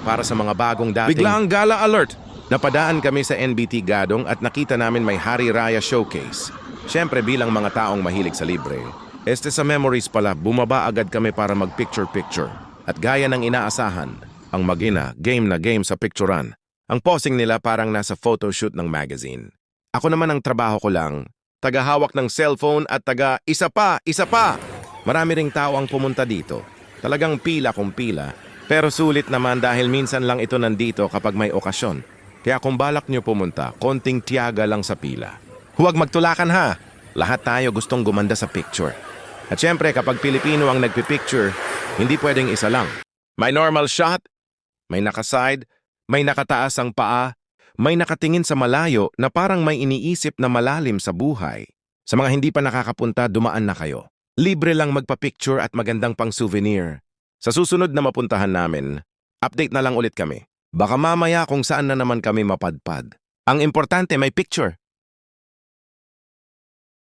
para sa mga bagong dating. Bigla ang gala alert! Napadaan kami sa NBT Gadong at nakita namin may Hari Raya Showcase. Siyempre bilang mga taong mahilig sa libre, sa memories pala, bumaba agad kami para mag-picture-picture. At gaya ng inaasahan, ang mag-ina, game na game sa picturean. Ang posing nila parang nasa photoshoot ng magazine. Ako naman ang trabaho ko lang, tagahawak ng cellphone at isa pa! Marami ring tao ang pumunta dito. Talagang pila kung pila, pero sulit naman dahil minsan lang ito nandito kapag may okasyon. Kaya kung balak nyo pumunta, konting tiyaga lang sa pila. Huwag magtulakan ha! Lahat tayo gustong gumanda sa picture. At syempre kapag Pilipino ang nagpipicture, hindi pwedeng isa lang. May normal shot, may nakaside, may nakataas ang paa, may nakatingin sa malayo na parang may iniisip na malalim sa buhay. Sa mga hindi pa nakakapunta, dumaan na kayo. Libre lang magpa-picture at magandang pang souvenir. Sa susunod na mapuntahan namin, update na lang ulit kami. Baka mamaya kung saan na naman kami mapadpad. Ang importante may picture.